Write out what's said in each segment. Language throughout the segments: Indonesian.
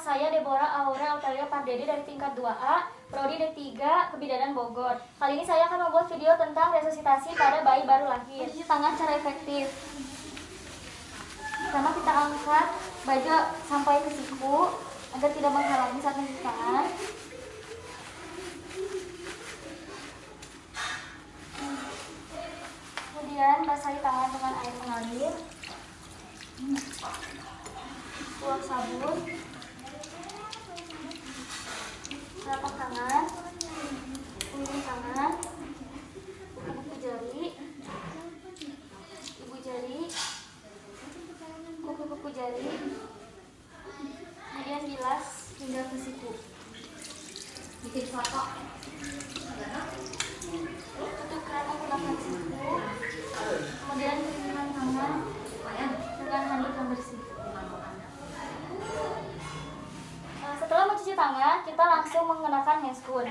saya Deborah Aura Autalia Pardede dari tingkat 2A, Prodi D3 Kebidanan Bogor. Kali ini saya akan membuat video tentang resusitasi pada bayi baru lahir. Cuci tangan secara efektif. Pertama kita angkat baju sampai ke siku agar tidak menghalangi saat mencuci tangan. Kemudian basahi tangan dengan air mengalir. Tuang sabun. Telapak tangan, ujung tangan, kuku jari, ibu jari, kuku-kuku jari, kemudian bilas hingga ke siku. Bikin foto. Tutup keran menggunakan siku, kemudian keringkan tangan dengan handuk yang bersih. Setelah mencuci tangan, kita langsung mengenakan handscoon.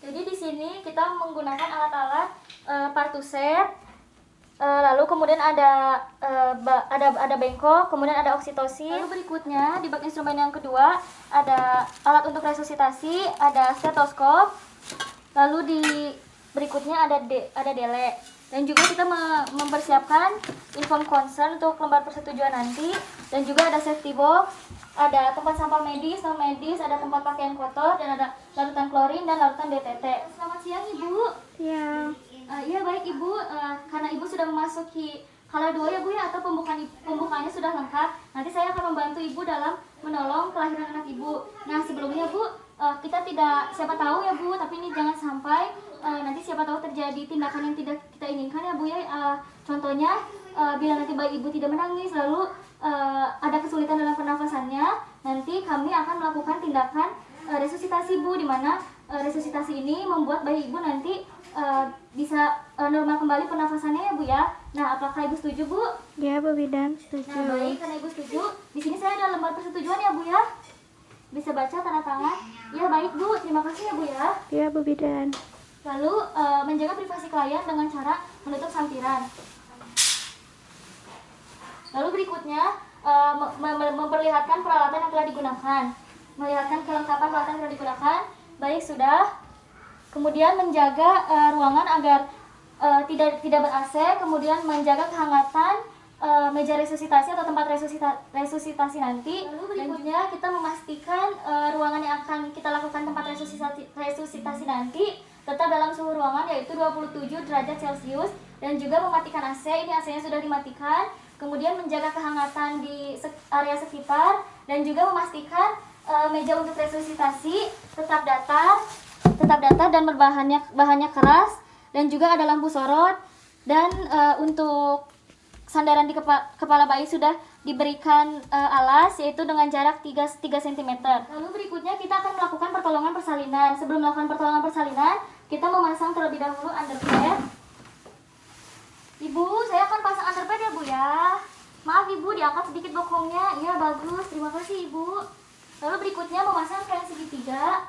Jadi di sini kita menggunakan alat-alat partuset. Lalu kemudian ada bengkok, kemudian ada oksitosin. Lalu berikutnya di bak instrumen yang kedua ada alat untuk resusitasi, ada stetoskop. Lalu di berikutnya ada dele. Dan juga kita mempersiapkan inform consent untuk lembar persetujuan nanti. Dan juga ada safety box, ada tempat sampah medis, non medis, ada tempat pakaian kotor, dan ada larutan klorin dan larutan DTT. Selamat siang Ibu. Ya. Iya baik Ibu, karena Ibu sudah memasuki kala 2 ya Bu ya, atau pembukaannya sudah lengkap. Nanti saya akan membantu Ibu dalam menolong kelahiran anak Ibu. Nah sebelumnya Bu, kita tidak siapa tahu ya Bu, tapi ini jangan sampai nanti siapa tahu terjadi tindakan yang tidak kita inginkan ya Bu ya. Contohnya bila nanti bayi Ibu tidak menangis, lalu ada kesulitan dalam pernafasannya, nanti kami akan melakukan tindakan resusitasi Bu, di mana resusitasi ini membuat bayi Ibu nanti bisa normal kembali pernafasannya ya Bu ya. Nah, apakah Ibu setuju Bu? Ya, Bu Bidan, setuju. Nah, baik, karena Ibu setuju, di sini saya ada lembar persetujuan ya Bu ya. Bisa baca tanda tangan. Ya baik Bu, terima kasih ya Bu ya. Ya, Bu Bidan. Lalu menjaga privasi klien dengan cara menutup sampiran. Lalu berikutnya memperlihatkan peralatan yang telah digunakan. Melihatkan kelengkapan peralatan yang telah digunakan. Baik, sudah. Kemudian menjaga ruangan agar tidak ber-AC, kemudian menjaga kehangatan meja resusitasi atau tempat resusitasi nanti. Lalu berikutnya kita memastikan ruangan yang akan kita lakukan tempat resusitasi nanti tetap dalam suhu ruangan yaitu 27 derajat Celcius, dan juga mematikan AC. Ini AC-nya sudah dimatikan. Kemudian menjaga kehangatan di area sekitar, dan juga memastikan meja untuk resusitasi tetap datar dan bahannya keras, dan juga ada lampu sorot, dan untuk sandaran di kepala bayi sudah diberikan alas yaitu dengan jarak 3 cm. Lalu berikutnya kita akan melakukan pertolongan persalinan. Sebelum melakukan pertolongan persalinan, kita memasang terlebih dahulu underpad. Ibu, saya akan pasang underpad ya Bu ya. Maaf Ibu, diangkat sedikit bokongnya. Iya bagus, terima kasih Ibu. Lalu berikutnya memasang kain segitiga.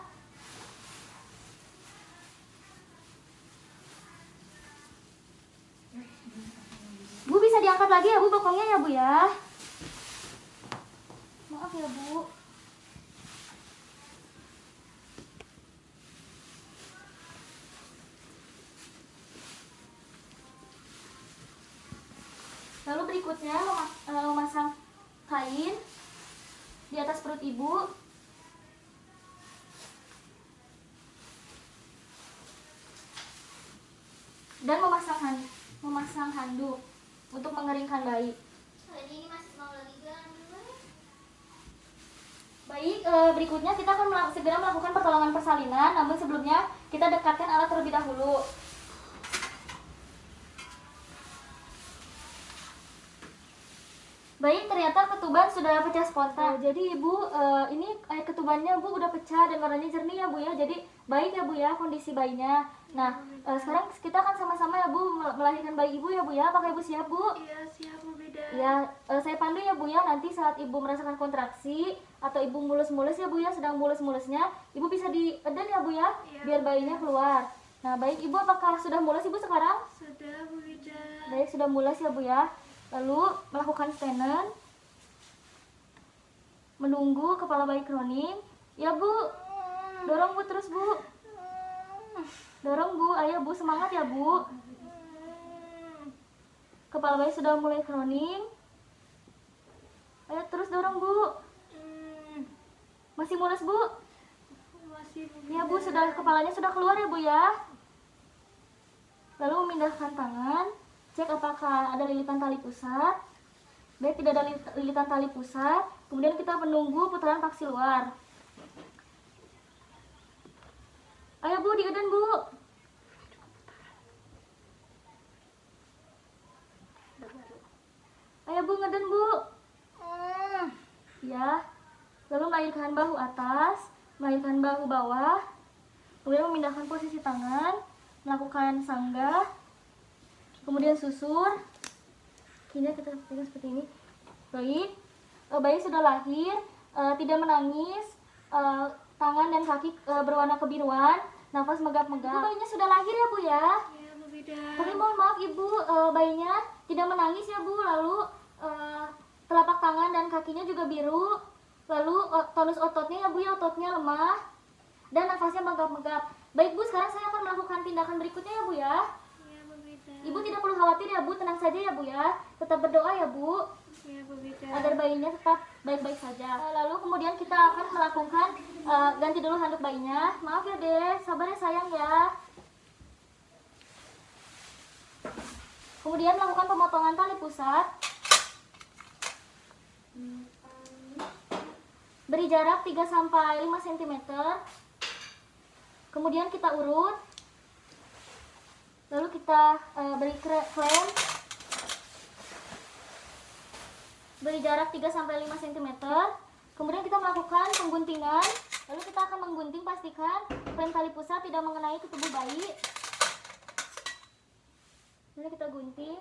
Bu, bisa diangkat lagi ya Bu bokongnya ya Bu ya. Maaf ya Bu. Lalu berikutnya memasang kain di atas perut Ibu. Dan memasang handuk untuk mengeringkan bayi. Baik, berikutnya kita akan segera melakukan pertolongan persalinan, namun sebelumnya kita dekatkan alat terlebih dahulu. Baik, ternyata ketuban sudah pecah spontan. Jadi Ibu, ini air ketubannya Bu udah pecah dan warnanya jernih ya Bu ya. Jadi baik ya Bu ya kondisi bayinya. Nah, sekarang kita akan sama-sama ya Bu melahirkan bayi Ibu ya Bu ya. Apakah Ibu siap Bu? Iya, siap Bu Bidan. Ya, saya pandu ya Bu ya. Nanti saat Ibu merasakan kontraksi atau Ibu mulus-mulus ya Bu ya, sedang mulus-mulusnya, Ibu bisa dieden ya Bu ya, Iya, biar bayinya keluar. Nah, baik Ibu, apakah sudah mulus Ibu sekarang? Sudah Bu Bidan. Baik, sudah mulus ya Bu ya. Lalu melakukan stenen, menunggu kepala bayi kroning. Ya Bu, dorong Bu terus Bu. Dorong Bu, ayo Bu, semangat ya Bu. Kepala bayi sudah mulai kroning. Ayo terus dorong Bu. Masih mulus Bu? Masih Bu Ya Bu, sudah kepalanya sudah keluar ya Bu ya. Lalu memindahkan tangan, cek apakah ada lilitan tali pusat. Baik, tidak ada lilitan tali pusat. Kemudian kita menunggu putaran paksi luar. Ayo Bu, dieden Bu. Ayo Bu, ngeden Bu. Ya. Lalu melahirkan bahu atas, melahirkan bahu bawah. Kemudian memindahkan posisi tangan, melakukan sanggah. Kemudian susur. Kini kita pegang seperti ini. Baik. Bayi sudah lahir, tidak menangis. Tangan dan kaki berwarna kebiruan, nafas megap-megap. Ibu, bayinya sudah lahir ya Bu ya? Iya Bu Bidan. Tapi mohon maaf Ibu, bayinya tidak menangis ya Bu. Lalu telapak tangan dan kakinya juga biru. Lalu tonus ototnya ya Bu ya, ototnya lemah. Dan nafasnya megap-megap. Baik Bu, sekarang saya akan melakukan tindakan berikutnya ya Bu ya. Iya Bu Bidan. Ibu tidak perlu khawatir ya Bu, tenang saja ya Bu ya. Tetap berdoa ya Bu, Iya Bu Bidan. agar bayinya tetap baik-baik saja. Lalu kemudian kita akan melakukan ganti dulu handuk bayinya. Maaf ya Deh, sabar ya sayang ya. Kemudian melakukan pemotongan tali pusat. Beri jarak 3-5 cm. Kemudian kita urut. Lalu kita beri klem. Beri jarak 3-5 cm. Kemudian kita melakukan pengguntingan. Lalu kita akan menggunting, pastikan klem tali pusat tidak mengenai ke tubuh bayi. Lalu kita gunting.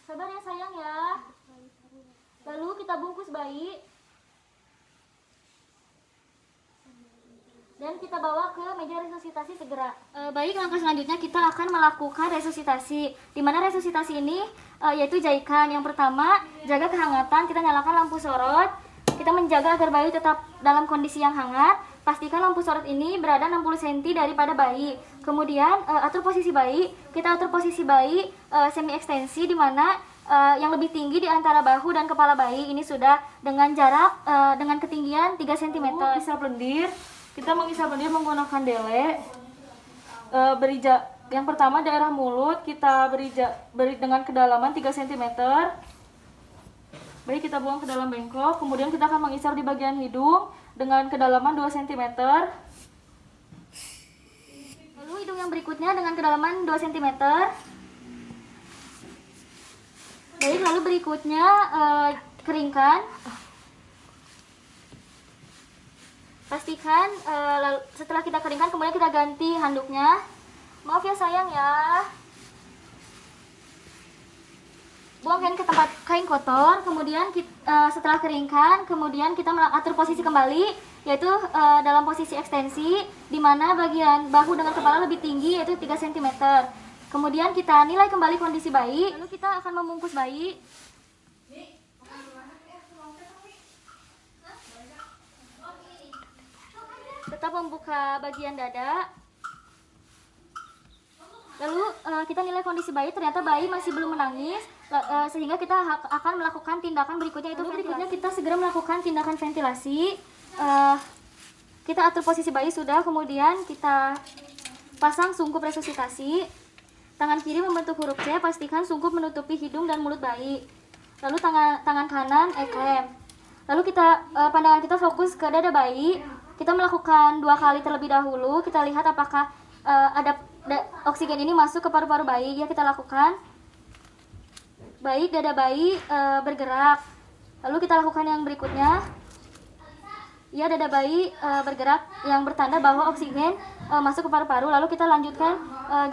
Sabar ya sayang ya. Lalu kita bungkus bayi. Dan kita bawa ke meja resusitasi segera. Baik, langkah selanjutnya kita akan melakukan resusitasi. Di mana resusitasi ini yaitu jaikan. Yang pertama, jaga kehangatan. Kita nyalakan lampu sorot. Kita menjaga agar bayi tetap dalam kondisi yang hangat. Pastikan lampu sorot ini berada 60 cm daripada bayi. Kemudian atur posisi bayi. Kita atur posisi bayi semi ekstensi, di mana yang lebih tinggi di antara bahu dan kepala bayi ini sudah dengan jarak dengan ketinggian 3 cm. Isap lendir, kita mengisap lendir menggunakan dele. Yang pertama daerah mulut kita beri dengan kedalaman 3 cm. Baik, kita buang ke dalam bengkok. Kemudian kita akan mengisap di bagian hidung dengan kedalaman 2 cm. Lalu hidung yang berikutnya dengan kedalaman 2 cm. Baik, lalu berikutnya keringkan. Pastikan setelah kita keringkan, kemudian kita ganti handuknya. Maaf ya sayang ya. Buang ke tempat kain kotor. Kemudian setelah keringkan, kemudian kita atur posisi kembali, yaitu dalam posisi ekstensi, di mana bagian bahu dengan kepala lebih tinggi, yaitu 3 cm. Kemudian kita nilai kembali kondisi bayi. Lalu kita akan membungkus bayi. Tetap membuka bagian dada. Lalu kita nilai kondisi bayi, ternyata bayi masih belum menangis, sehingga kita akan melakukan tindakan berikutnya, yaitu berikutnya kita segera melakukan tindakan ventilasi. Kita atur posisi bayi sudah, kemudian kita pasang sungkup resusitasi. Tangan kiri membentuk huruf C, pastikan sungkup menutupi hidung dan mulut bayi. Lalu tangan kanan klem. Lalu pandangan kita fokus ke dada bayi. Kita melakukan 2 kali terlebih dahulu. Kita lihat apakah ada oksigen ini masuk ke paru-paru bayi. Ya, kita lakukan. Baik, dada bayi bergerak. Lalu kita lakukan yang berikutnya. Iya, dada bayi bergerak yang bertanda bahwa oksigen masuk ke paru-paru. Lalu kita lanjutkan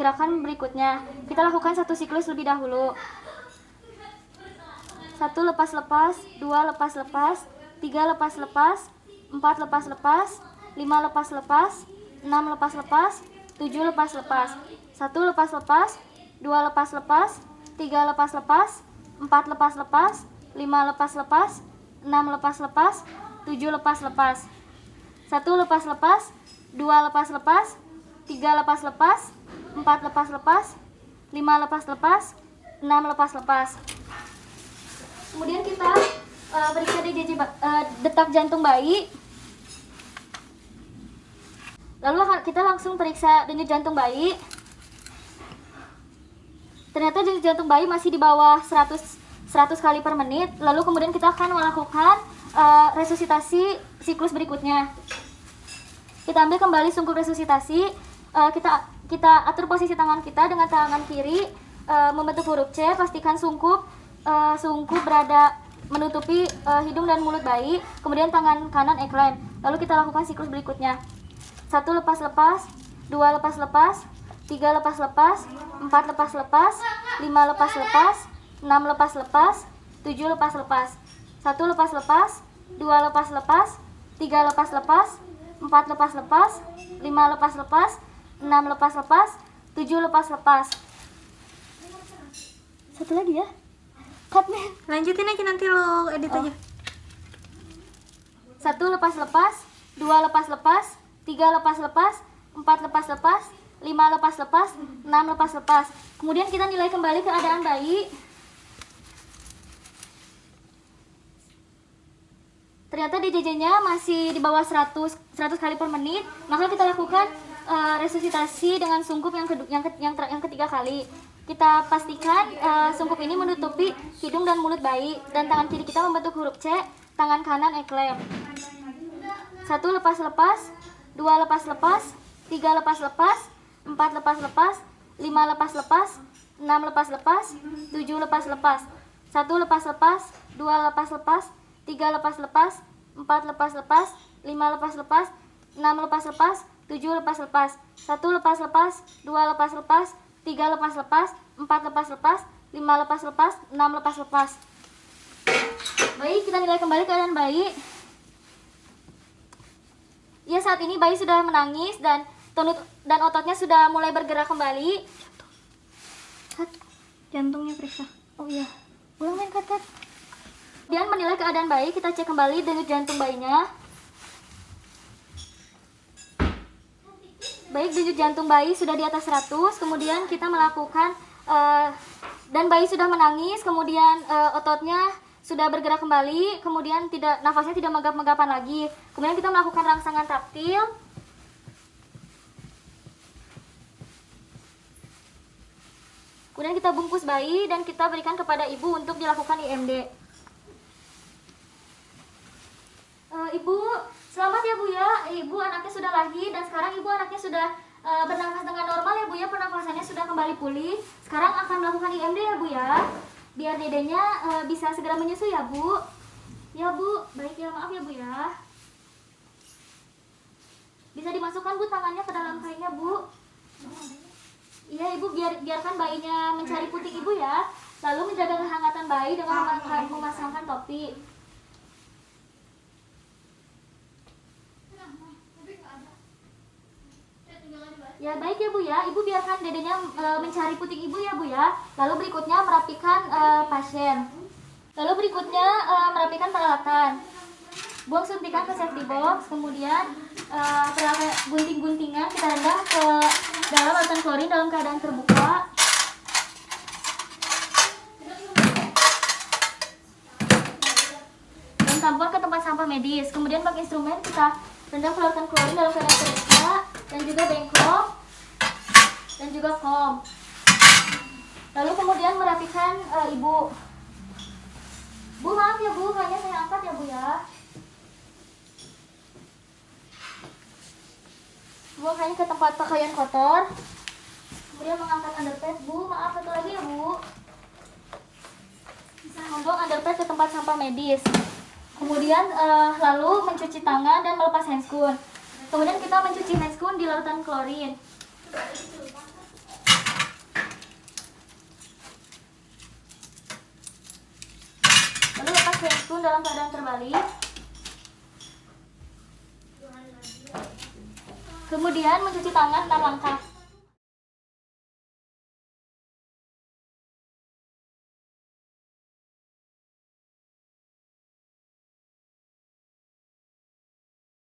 gerakan berikutnya. Kita lakukan 1 siklus lebih dahulu. 1 lepas-lepas, 2 lepas-lepas, 3 lepas-lepas, 4 lepas-lepas, 5 lepas-lepas, 6 lepas-lepas, 7 lepas-lepas. 1 lepas-lepas, 2 lepas-lepas, 3 lepas-lepas, 4 lepas-lepas, 5 lepas-lepas, 6 lepas-lepas, 7 lepas-lepas. 1 lepas-lepas, 2 lepas-lepas, 3 lepas-lepas, 4 lepas-lepas, 5 lepas-lepas, 6 lepas-lepas. Kemudian kita periksa detak jantung bayi. Lalu kita langsung periksa denyut jantung bayi. Ternyata denyut jantung bayi masih di bawah 100 kali per menit. Lalu kemudian kita akan melakukan resusitasi siklus berikutnya. Kita ambil kembali sungkup resusitasi. Kita atur posisi tangan kita dengan tangan kiri membentuk huruf C. Pastikan sungkup berada menutupi hidung dan mulut bayi. Kemudian tangan kanan eklem. Lalu kita lakukan siklus berikutnya. 1 lepas-lepas, 2 lepas-lepas, 3 lepas-lepas, 4 lepas-lepas, 5 lepas-lepas, 6 lepas-lepas, 7 lepas-lepas. 1 lepas-lepas, 2 lepas-lepas, 3 lepas-lepas, 4 lepas-lepas, 5 lepas-lepas, 6 lepas-lepas, 7 lepas-lepas. Satu lagi ya. Cut nih. Lanjutin aja, nanti lo edit aja. 1 lepas-lepas, 2 lepas-lepas, 3 lepas-lepas, 4 lepas-lepas, 5 lepas-lepas, 6 lepas-lepas. Kemudian kita nilai kembali keadaan bayi. Ternyata DJJ-nya masih di bawah 100 kali per menit. Maka kita lakukan resusitasi dengan sungkup yang ketiga kali. Kita pastikan sungkup ini menutupi hidung dan mulut bayi, dan tangan kiri kita membentuk huruf C, tangan kanan eklem. 1 lepas-lepas, 2 lepas-lepas, 3 lepas-lepas, 4 lepas-lepas, 5 lepas-lepas, 6 lepas-lepas, 7 lepas-lepas. 1 lepas-lepas, 2 lepas-lepas, 3 lepas-lepas, 4 lepas-lepas, 5 lepas-lepas, 6 lepas-lepas, 7 lepas-lepas. 1 lepas-lepas, 2 lepas-lepas, 3 lepas-lepas, 4 lepas-lepas, 5 lepas-lepas, 6 lepas-lepas. Baik, kita nilai kembali keadaan bayi. Ya, saat ini bayi sudah menangis dan ototnya sudah mulai bergerak kembali. Jantungnya periksa. Oh iya, ulang main cut. Kemudian menilai keadaan bayi, kita cek kembali denyut jantung bayinya. Baik, denyut jantung bayi sudah di atas 100. Kemudian kita melakukan dan bayi sudah menangis. Kemudian ototnya sudah bergerak kembali, kemudian nafasnya tidak megap-megapan lagi. Kemudian kita melakukan rangsangan taktil. Kemudian kita bungkus bayi dan kita berikan kepada ibu untuk dilakukan IMD. Ibu, selamat ya Bu ya. Ibu anaknya sudah lahir dan sekarang ibu anaknya sudah bernafas dengan normal ya Bu ya. Pernafasannya sudah kembali pulih. Sekarang akan melakukan IMD ya Bu ya, biar dedenya bisa segera menyusui ya Bu. Ya Bu, baik ya, maaf ya Bu ya. Bisa dimasukkan Bu tangannya ke dalam kainnya Bu. Iya Ibu, biarkan bayinya mencari putik Ibu ya. Lalu menjaga kehangatan bayi dengan memasangkan topi. Ya baik ya Bu ya, Ibu biarkan dedenya mencari puting Ibu ya Bu ya. Lalu berikutnya merapikan pasien. Lalu berikutnya merapikan peralatan. Buang suntikan ke safety box, kemudian peralatan gunting-guntingan kita rendam ke dalam larutan klorin dalam keadaan terbuka. Dan tampon ke tempat sampah medis. Kemudian pakai instrumen kita rendam ke larutan klorin dalam keadaan terbuka, dan juga bengkok dan juga kom. Lalu kemudian merapikan ibu. Bu maaf ya Bu, kayaknya saya angkat ya Bu ya. Buang kain ke tempat pakaian kotor. Kemudian mengangkat underpad Bu, maaf satu lagi ya Bu. Membuang underpad ke tempat sampah medis. Kemudian lalu mencuci tangan dan melepas handscoon. Kemudian kita mencuci handscoon di larutan klorin. Lalu lepas handscoon dalam keadaan terbalik. Kemudian mencuci tangan 6 langkah.